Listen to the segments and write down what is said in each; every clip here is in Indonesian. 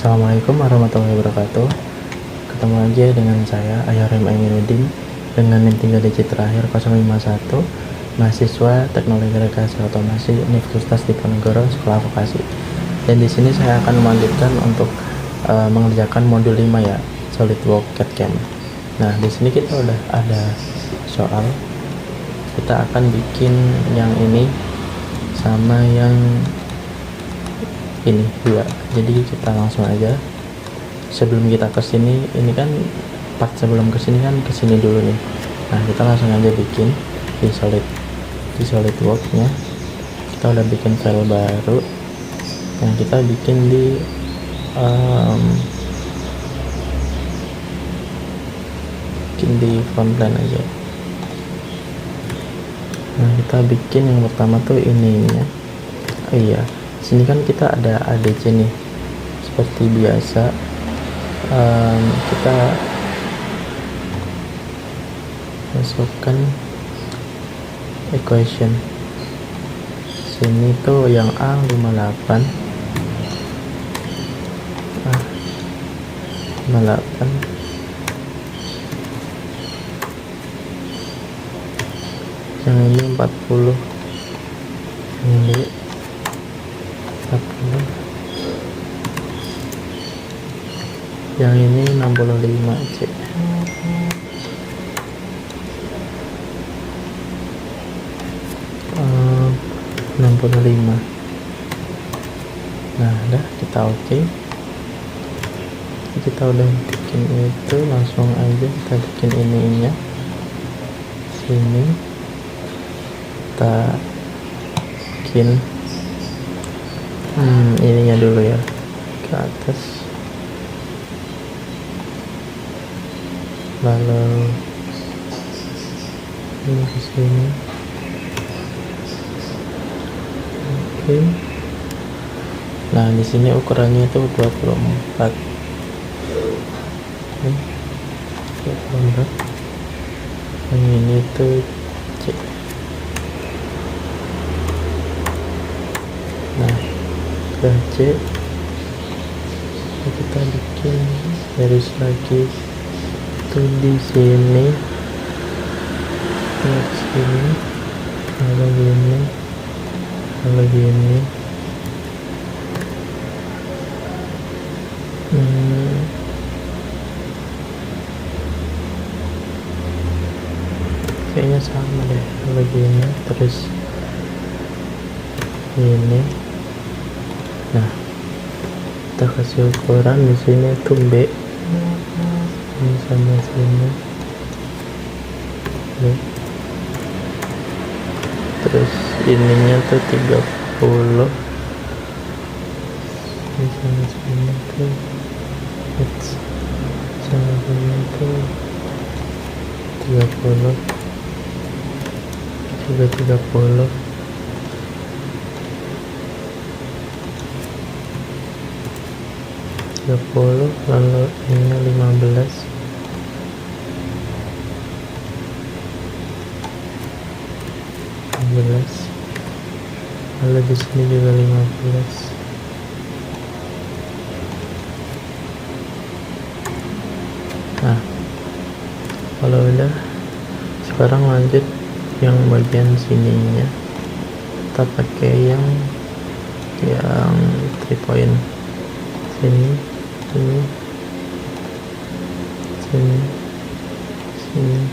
Assalamualaikum warahmatullahi wabarakatuh. Ketemu lagi dengan saya Ayarem Aminuddin dengan NIM 3 digit terakhir 051, mahasiswa Teknologi Rekayasa Otomasi Universitas Diponegoro Sekolah Vokasi. Dan di sini saya akan melanjutkan untuk mengerjakan modul 5 ya, SolidWorks CAD/CAM. Nah, di sini kita udah ada soal. Kita akan bikin yang ini sama yang ini dua. Jadi kita langsung aja. Sebelum kita ke sini, ini kan part sebelum ke sini kan ke sini dulu nih. Nah, kita langsung aja bikin di SolidWorks-nya. Kita udah bikin file baru. Yang kita bikin di frontline aja. Nah, kita bikin yang pertama tuh ininya. Oh iya, sini kan kita ada ADC nih. Seperti biasa, kita masukkan equation. Sini tuh yang A58. 58. Yang ini 40. Ini 40. Yang ini 65 C. Uh, 65. Nah, udah kita oke. Kita udah bikin itu, langsung aja kita bikin ininya. Sini kita bikin ininya dulu ya, ke atas, lalu ini ke sini. Oke. Nah, di sini ukurannya itu 24. 24. Yang ini tuh C. Nah, udah C, kita bikin garis lagi tuh di sini, di sini, lalu gini, lalu gini. Kayaknya sama deh, lalu gini, terus ini. Nah, kita kasih ukuran di sini tuh B, ini sama sini B. Terus ininya tuh 30, ini sama sini tuh sama sini tuh 30, juga 30. Lalu ini 15. Lalu di sini juga 15. Nah, kalau udah, sekarang lanjut yang bagian sininya. Kita pakai yang 3 point. Sini, sini, sini, sini.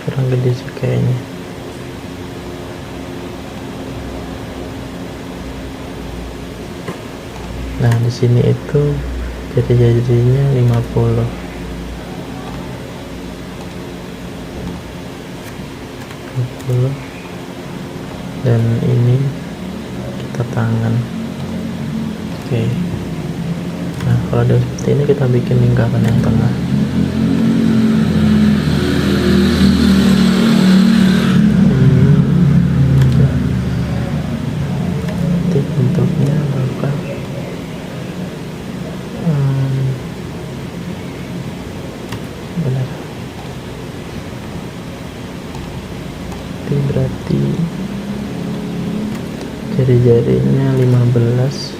Kurang gede sih kayaknya. Nah, di sini itu jari-jarinya 50. 50. Dan ini kita tangan. Oke. Nah, kalau udah seperti ini, kita bikin lingkaran yang tengah. Nanti bentuknya bakal benar. Berarti jari-jarinya 15,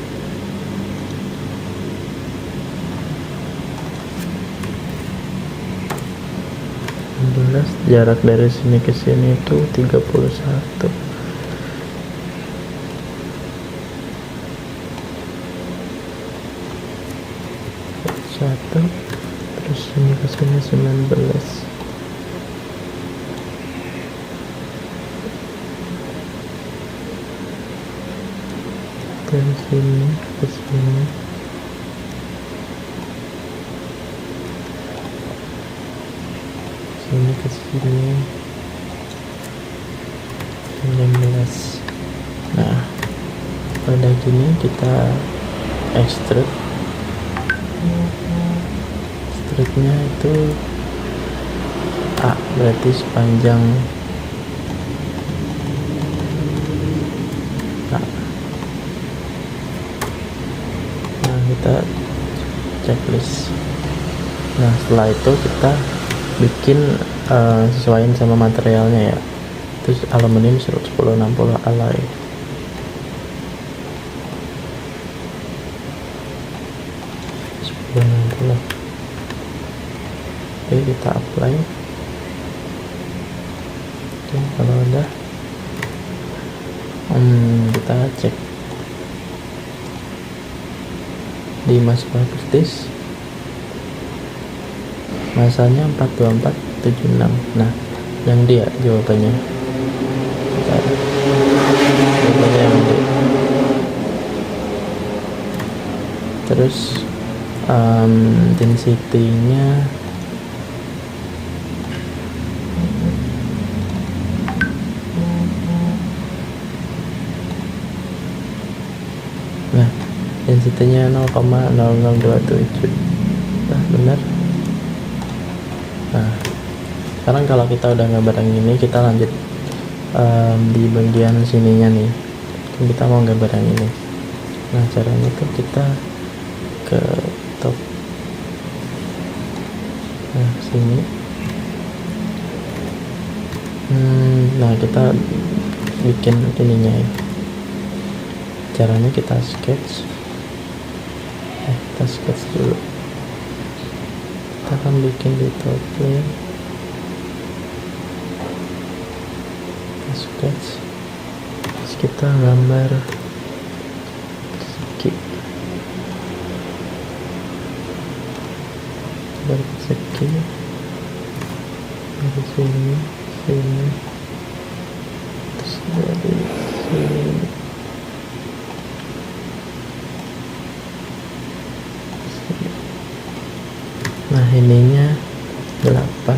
jarak dari sini ke sini itu 31, terus sini ke sini 19, dari sini ke sini ke sini 19. Nah, pada gini kita extrude nya itu A, berarti sepanjang A. Nah, kita checklist. Nah, setelah itu kita bikin sesuaiin sama materialnya ya, terus aluminium 1060 alloy. Oke, kita apply. Oke, kalau udah kita cek di mass practice, masanya 42476. Nah, yang dia jawabannya yang D. Terus density-nya density-nya 0,0027. Nah, benar. Nah, sekarang kalau kita udah gambar yang ini, kita lanjut di bagian sininya nih. Kita mau gambar yang ini. Nah, caranya tuh kita ke top, nah sini. Nah, kita bikin ininya ya. Caranya kita sketch. Kita sketch dulu. Kita akan bikin di top plane. Kita sketch. Terus kita gambar persegi. Dari sini, terus dari sini. Nah, ininya 8.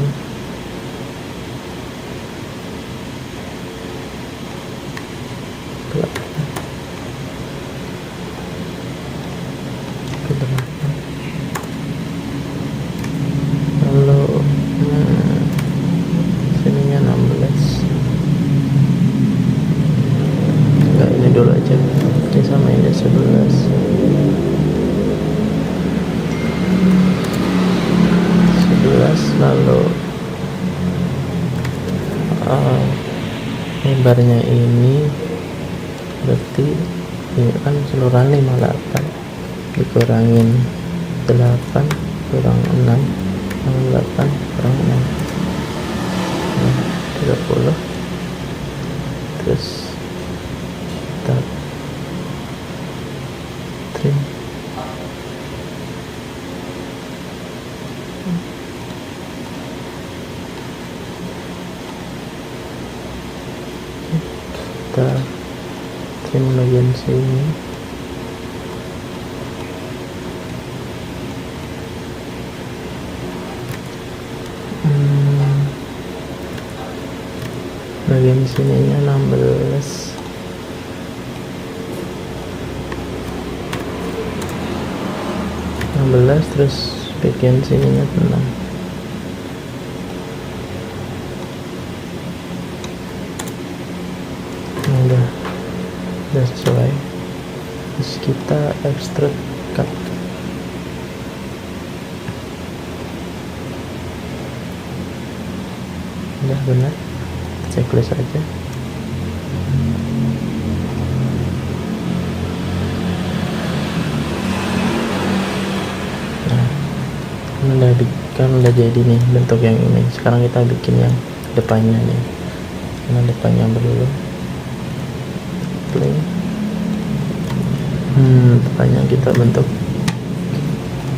Lalu sininya 16. Enggak, ini dulu aja. Ini sama ini 11. Lalu lebarnya ini berarti ini kan seluruhan 58 dikurangin 8 kurang 6 8 kurang 6, nah, 30. Terus kita trim. Kita trim bagian sini. Bagian sininya 16. Terus bagian sininya 6. Udah sesuai. Terus kita extrude cut. Udah benar, checklist aja. kan udah jadi nih bentuk yang ini. Sekarang kita bikin yang depannya nih, karena depannya dulu play. Depannya kita bentuk,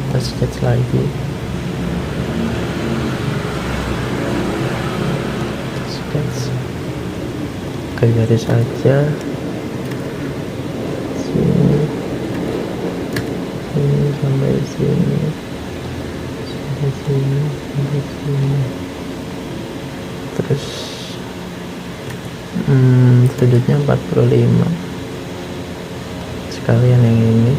kita sketch lagi, sketch ke garis aja sini, sini sampai sini, sampai sini, sampai sini. Terus sudutnya 45, sekalian yang ini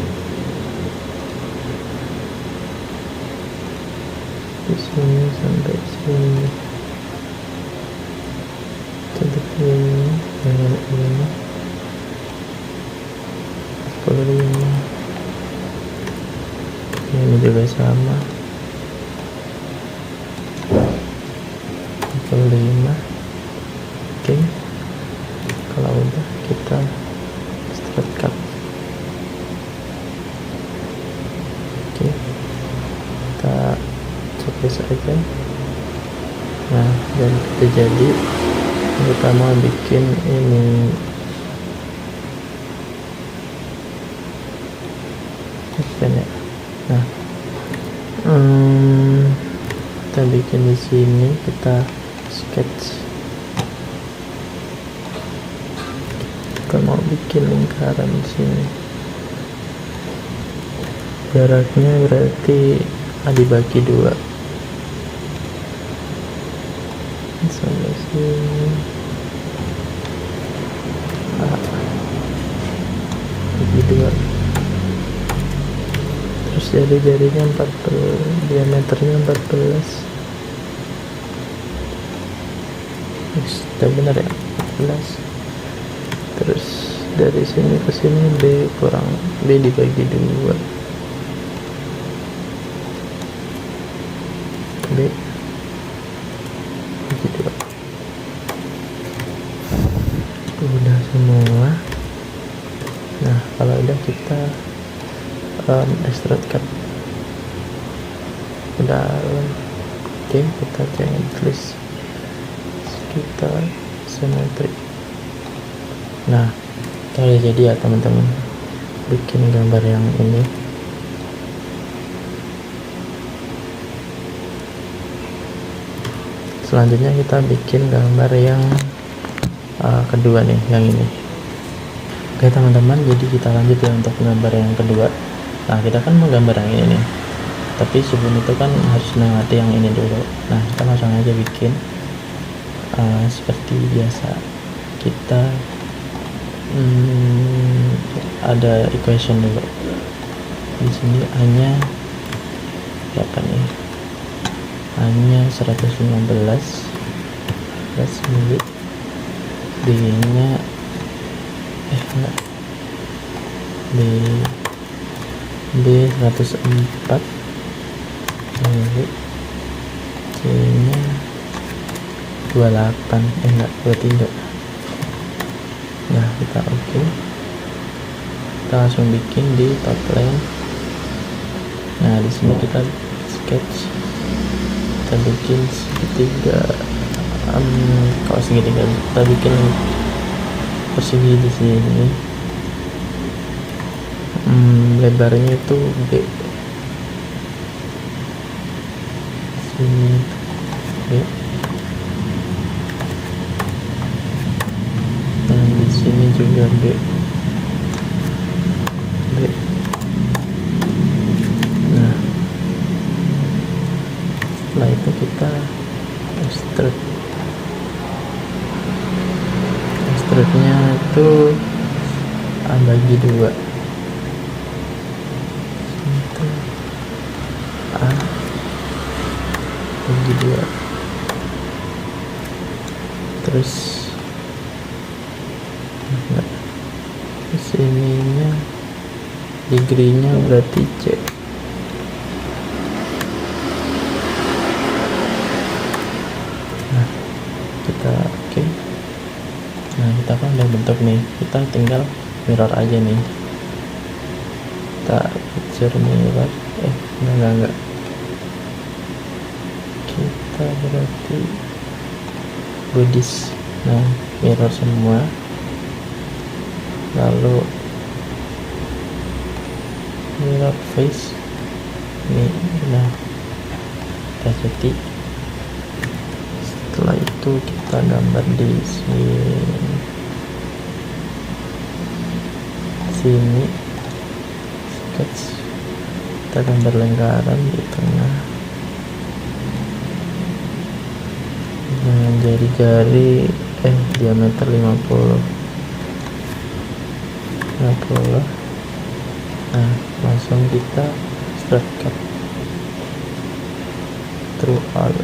di sini sampai sini, sudut ini dengan ini 45. Ini juga sama 45. Oke, kalau udah kita straight cut. Oke, kita copy saja. Nah, dan kita jadi kita mau bikin ini ya. Nah, kita bikin di sini, kita sketch. Kita mau bikin lingkaran di sini. Jaraknya berarti dibagi 2 sampai sini. Bagi 2. Terus jari-jarinya 14, diameternya 14. Sudah benar ya, 14. Terus dari sini ke sini B kurang, B dibagi 2, B bagi 2. Udah semua. Nah, kalau udah kita extrude cut ke dalam. Oke, kita jangan tulis, kita simetri. Nah, kita jadi ya teman-teman, bikin gambar yang ini. Selanjutnya kita bikin gambar yang kedua nih, yang ini. Oke teman-teman, jadi kita lanjut ya untuk gambar yang kedua. Nah, kita kan mau gambar yang ini nih, tapi sebelum itu kan harus melewati yang ini dulu. Nah, kita langsung aja bikin seperti biasa. Kita ada equation dulu. Di sini hanya berapa nih? Hanya 115 mili. B-nya enggak. B 104 mili. C-nya 28, enggak, 23. Nah, kita oke. Kita langsung bikin di top plane. Nah, di sini kita sketch. Kita bikin segitiga, kalau segitiga kita bikin persegi di sini. Lebarnya itu B. Sini B. Dan di sini juga B. Nah, setelah itu kita extrude-nya itu bagi 2. Itu bagi 2. Terus sininya degree-nya berarti C. Nah, kita oke. Nah, kita kan udah bentuk nih, kita tinggal mirror aja nih. Kita picture mirror, enggak kita berarti bodies. Nah, mirror semua. Lalu mirror face ini. Nah, kita jadi setelah itu kita gambar di sini sketch, kita gambar lingkaran di tengah dengan jari-jari diameter 50. Nah, langsung kita straight cut through all,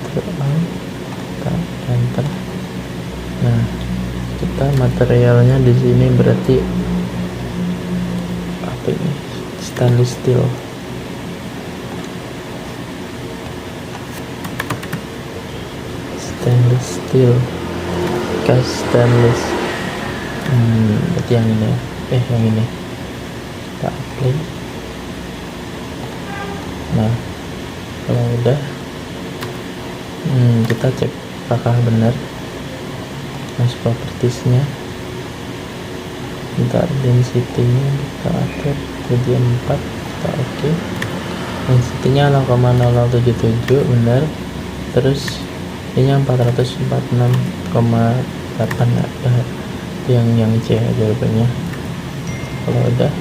kita enter. Nah, kita materialnya di sini berarti apa ini, stainless steel. Gas stainless. Berarti yang ini ya, yang ini kita apply. Nah, kalau udah kita cek apakah benar mas propertiesnya. Bentar, density-nya kita atur jadi 4, kita oke. Density-nya 0,0077 benar. Terus ini 446,8 ada yang C jawabannya. Kalau udah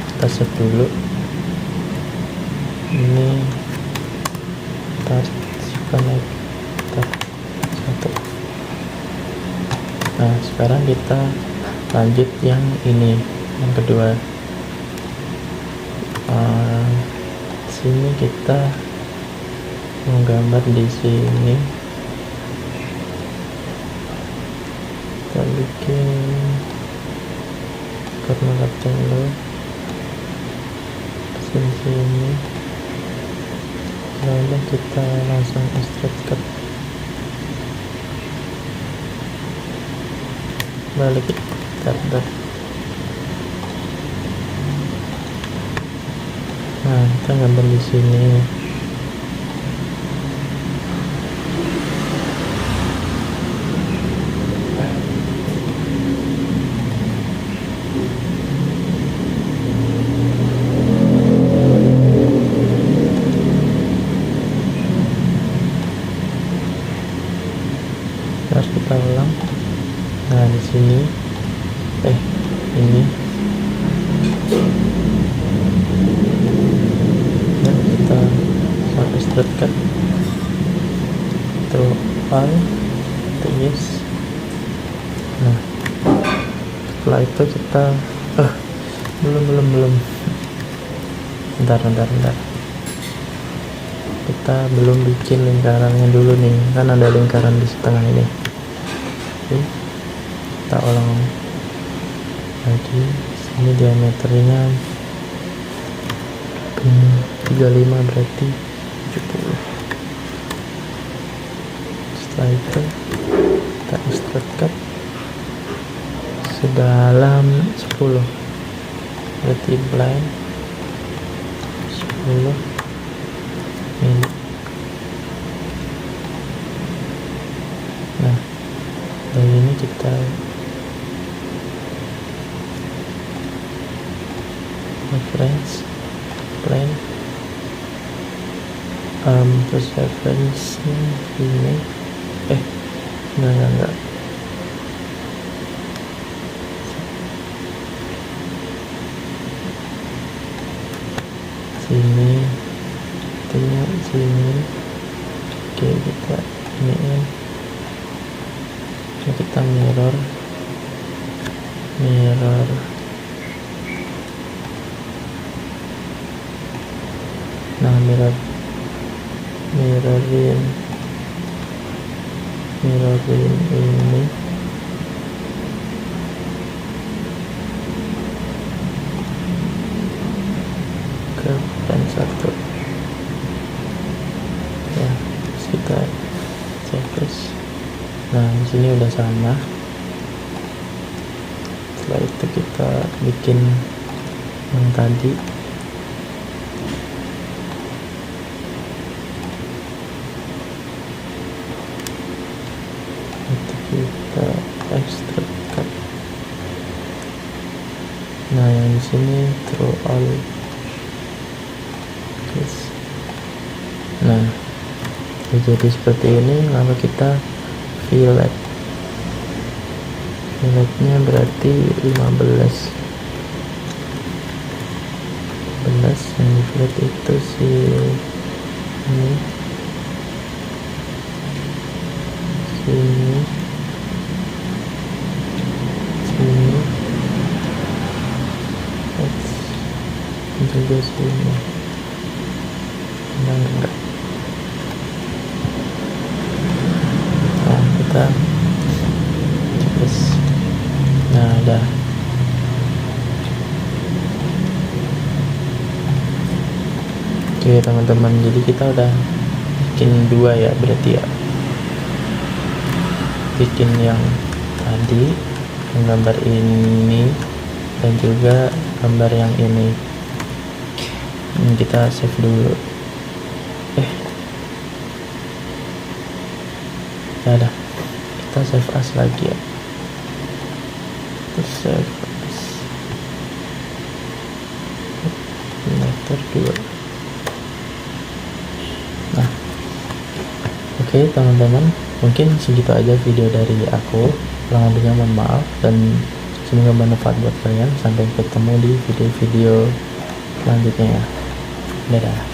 kita save dulu. Ini connect satu. Nah, sekarang kita lanjut yang ini, yang kedua. Sini kita menggambar di sini. Kita bikin corner rectangle sini. Lalu kita langsung straight cut, balik kita. Nah, kita gambar di sini. Harus kita ulang. Nah, di sini ini. Dan kita sampai straight cut through all, yes. Nah, setelah itu kita belum bentar, kita belum bikin lingkarannya dulu nih, kan ada lingkaran di setengah ini. Oke, kita ulang lagi. Sini diameternya 35 berarti 70. Setelah itu kita straight cut sedalam 10, berarti blind 10 mili. Nah, dari ini kita reference plane, terus reference ini enggak sini, tengok sini. Oke, kita iniin. Kita mirror. Nah, mirrorin ini ke plan 1 ya. Terus kita checklist. Nah, di sini udah sama. Setelah itu kita bikin yang tadi. extrude cut. Nah yang di sini through all. Yes. Nah jadi seperti ini. Lalu kita fillet. Filletnya berarti 15 yang di fillet itu si ini, sini, juga sini. Enggak. Nah kita terus, nah udah. Oke teman-teman, jadi kita udah bikin 2 ya, berarti ya. Bikin yang tadi, yang gambar ini, dan juga gambar yang ini. Ini kita save dulu. Ya udah, kita save as lagi ya. Terus save as. Meter 2. Nah, oke teman-teman, mungkin segitu aja video dari aku. Kurang lebihnya mohon maaf, dan semoga bermanfaat buat kalian. Sampai ketemu di video-video selanjutnya ya. Dadah.